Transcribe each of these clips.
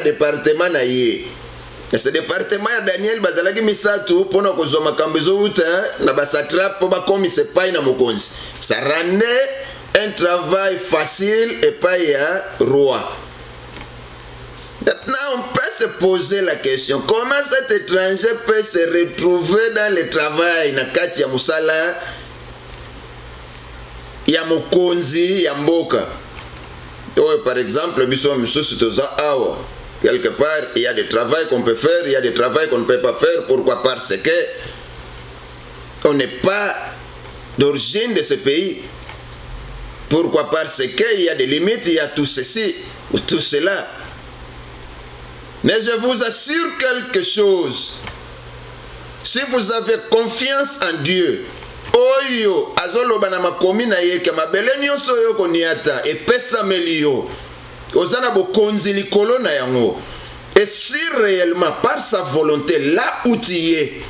département na ye. Et ce département ya Daniel bazalaki misatu pona kozwa makambo ezouta na basatrape po bakomisa epai na mokonzi. Ça rendait un travail facile epai ya roi. Maintenant, on peut se poser la question, comment cet étranger peut se retrouver dans le travail na kati ya musala ya mokonzi ya mboka. Par exemple, quelque part, il y a des travaux qu'on peut faire, il y a des travaux qu'on ne peut pas faire. Pourquoi? Parce que on n'est pas d'origine de ce pays. Pourquoi? Parce qu'il y a des limites, il y a tout ceci ou tout cela. Mais je vous assure quelque chose. Si vous avez confiance en Dieu, oyo azoloba na makomi na ye ke mabele nyonso yo koniata epesameli yo ozana bokonzi likolo na yango. Et si réellement par sa volonté là où tu es,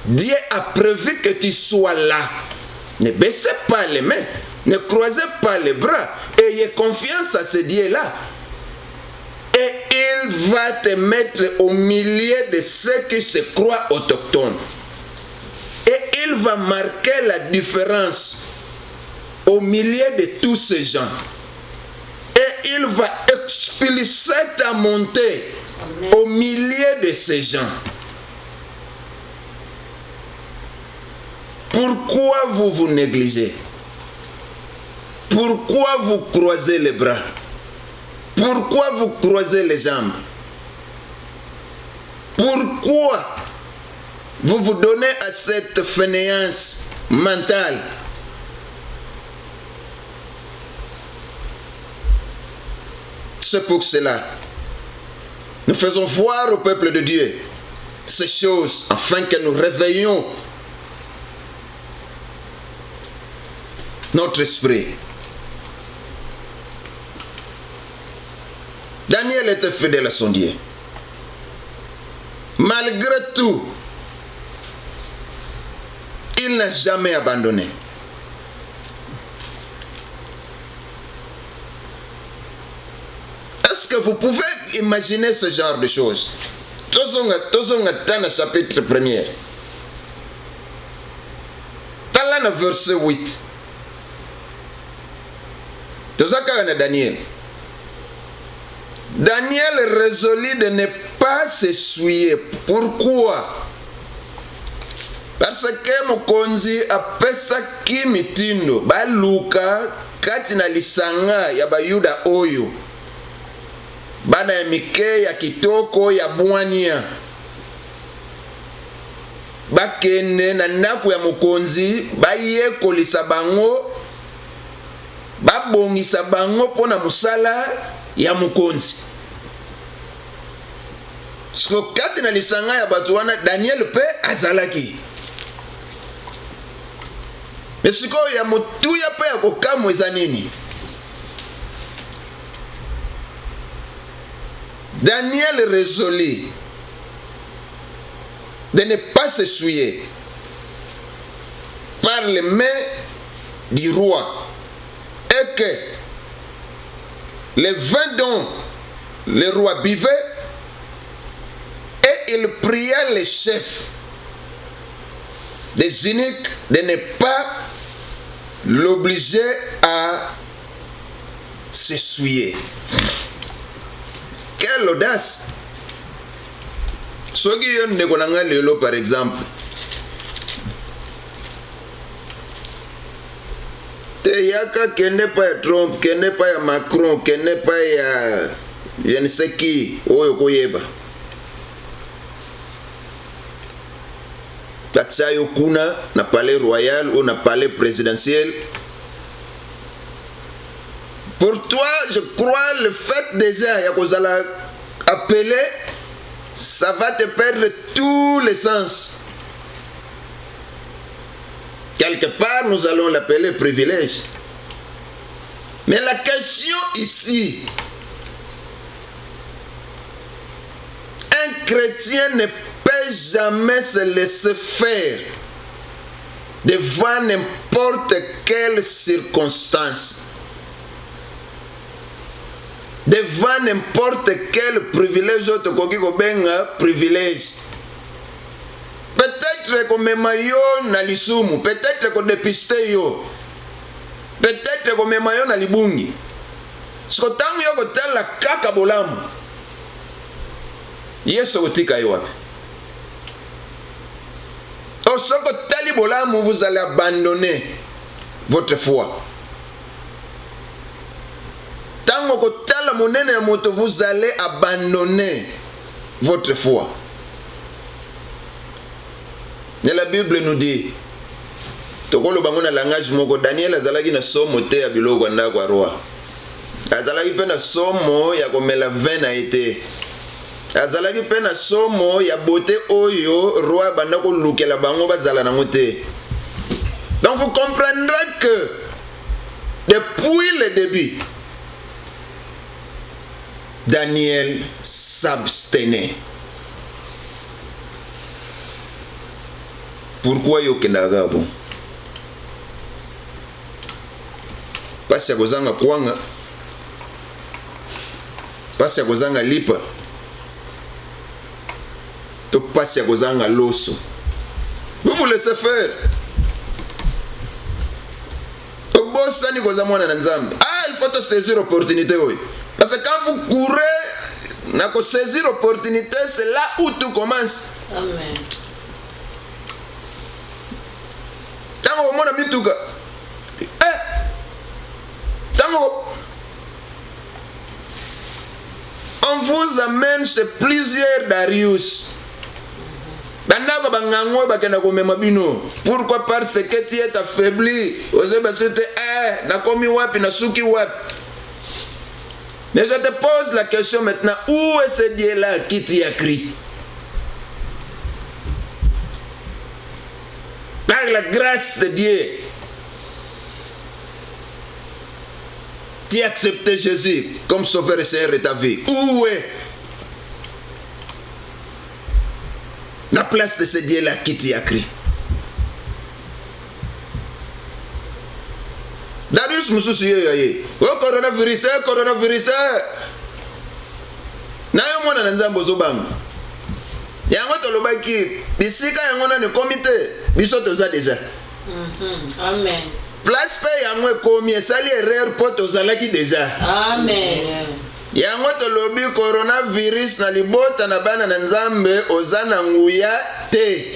Dieu a prévu que tu sois là, ne baissez pas les mains, ne croisez pas les bras, ayez confiance à ce Dieu là. Et il va te mettre au milieu de ceux qui se croient autochtones. Et il va marquer la différence au milieu de tous ces gens. Et il va expulser ta montée au milieu de ces gens. Pourquoi vous vous négligez? Pourquoi vous croisez les bras? Pourquoi vous croisez les jambes? Pourquoi vous vous donnez à cette fainéance mentale? C'est pour cela nous faisons voir au peuple de Dieu ces choses afin que nous réveillions notre esprit. Daniel était fidèle à son Dieu. Malgré tout, il n'a jamais abandonné. Est-ce que vous pouvez imaginer ce genre de choses? Tozonga dans le chapitre 1er. Dans le verset 8. Tozaka Daniel. Daniel résolut de ne pas se souiller. Pourquoi? Parce que mokonzi apesaki mitindo baluka kati na lisanga ya bayuda oyo bana ya mike ya kitoko ya bwania bakende na ndako ya mokonzi bayekolisa bango babongisa bango pona musala ya mokonzi. Siko kati na lisanga ya batu wana Daniel pe azalaki. Mais siko ya motuya pe ya kokamwa eza nini? Daniel résolut de ne pas se souiller par les mains du roi et que les vins dont le roi buvait, et il pria les chefs des eunuques de ne pas l'obliger à se souiller. Quelle audace! Soki yon nekonanga lelo par exemple. Te yaka kende pa ya Trump, kende pa ya Macron, kende pa ya je ne sais qui, oyo koyeba. Tatsa yo kuna na palais royal ou na palais présidentiel. Pour toi, je crois le fait déjà ya kozala appelé, ça va te perdre tous les sens. Quelque part, nous allons l'appeler privilège. Mais la question ici, un chrétien ne peut jamais se laisser faire devant n'importe quelle circonstance, devant devant n'importe quel privilège autre koki kobenga privilège. Peut-être qu'on mema yo na lisumu, peut-être qu'on dépiste yo, peut-être qu'on mema yo na libungi. Siko tangu yo kotala kaka bolamu, Yesu kotika yo wapi? Soko tali bolamu, vous allez abandonner votre foi. Tango kotala monene ya moto, vous allez abandonner votre foi. Et la Bible nous dit, tokolo bango na langage moko, Daniel azalaki na somo te ya biloko ndako ya roi. Azalaki pe na somo ya komela vin na été. Azalaki pe na somo ya beauté oyo roi banda ko lukela bango bazala nango te. Donc vous comprendrez que depuis le début, Daniel s'abstenait. Pourquoi yo kendaga bon? Pasi ya kozanga kwanga, pasi ya kozanga lipa, to pasi ya kozanga loso. Vous vous laissez faire. Obosani koza mwana na nzambe. Il faut te saisir l'opportunité oui. Parce que quand vous courez, na ko saisir l'opportunité, c'est là où tout commence. Amen. Tango mona mituka. Tango on vous amène chez plusieurs Darius. Bandako bangango bakenda komema bino. Pourquoi? Parce que tu es affaibli. Ose basute na komi wapi na suki wapi. Mais je te pose la question maintenant, où est ce Dieu-là qui t'y a crié? Par la grâce de Dieu, tu as accepté Jésus comme sauveur et seigneur de ta vie. Où est la place de ce Dieu-là qui t'y a crié? Darius mususu yoye. Coronavirus, coronavirus. Na yo mwana na nzambo zobanga. Yango tolobaki bisika yango na ne comité biso toza déjà. Amen. Place pe yango ekomi esali erreur po tozalaki déjà. Amen. Yango tolobi coronavirus na libota na bana na nzambe ozana nguya te.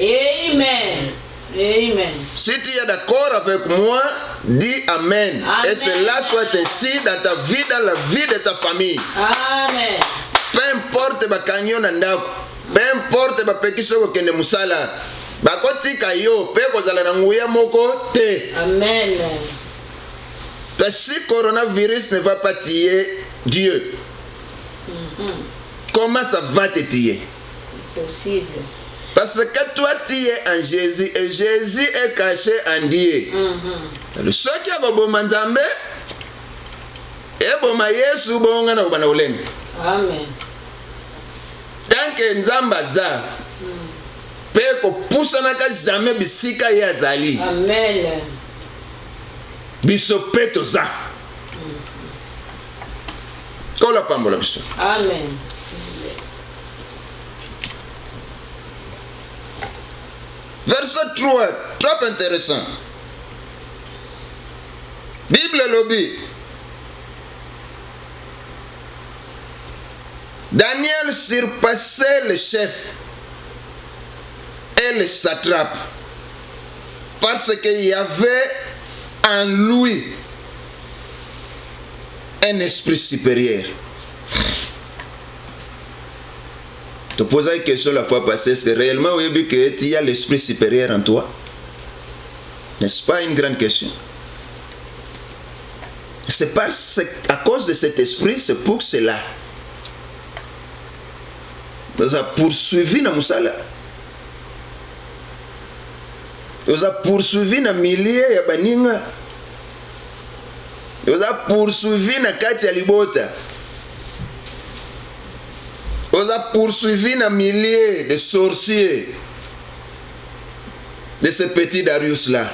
Amen. Amen. Si tu es d'accord avec moi, dis Amen. Amen. Et cela soit ainsi dans ta vie, dans la vie de ta famille. Amen. Peu importe bakanyo na ndako, peu importe bapekisoko kende musala, bakotika yo pe kozala na nguya moko te. Amen. Parce que si coronavirus ne va pas tuer Dieu, comment ça va te tuer? Possible. Parce que toi tu es en Jésus et Jésus est caché en Dieu. Le seul qui a boma nzambe et boma Yesu bonga na bana ulenga. Amen. Tant que nzamba za pe ko pusana ka jamais bisika ya zali. Amen. Biso peto za. Kola pambola biso. Amen. Verset 3, trop intéressant. Bible lobby. Daniel surpassait les chefs et les satrapes parce qu'il y avait en lui un esprit supérieur. Je te posais une question la fois passée, est-ce que réellement vous avez vu qu'il y a l'esprit supérieur en toi? N'est-ce pas une grande question? C'est à cause de cet esprit, c'est pour cela. Nous avons poursuivi dans Moussala. Nous avons poursuivi dans milliers de baninga. Nous avons poursuivi dans Katia Libota. Nous avons poursuivi dans milliers de sorciers de ce petit Darius-là.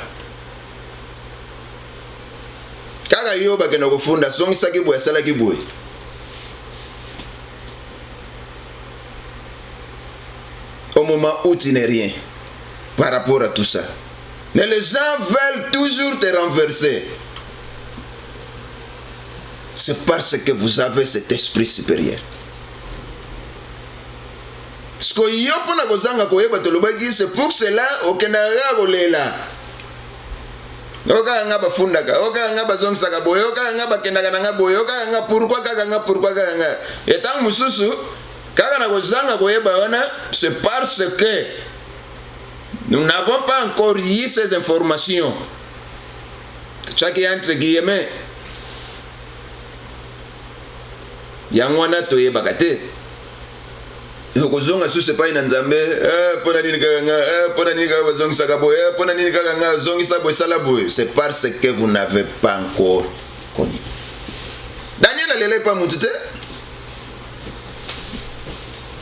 Kaka yo bakena kufunda songi saki boy sala ki boy. au moment où tu n'es rien par rapport à tout ça. Mais les gens veulent toujours te renverser. C'est parce que vous avez cet esprit supérieur. C'est pour cela oka nga bafundaka oka nga bazongisaka boye oka nga bakendaka nga boye oka nga pourquoi kaka etango mususu kaka na kozanga koyeba wana, c'est parce que nous n'avons pas encore eu ces informations. Chaque entre guillemets yango wana toyebaka te. Okozonga su sepai na Nzambe pona nini kaka nga pona nini kaka bazongisaka boye pona nini kaka nga zongisa boye sala boye. C'est parce que vous n'avez pas encore connu. Daniel alele pa mutu te.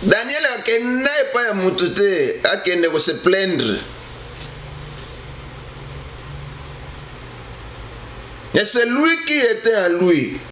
Daniel akenda pa ya mutu te, akende ko se plaindre. Et c'est lui qui était en lui.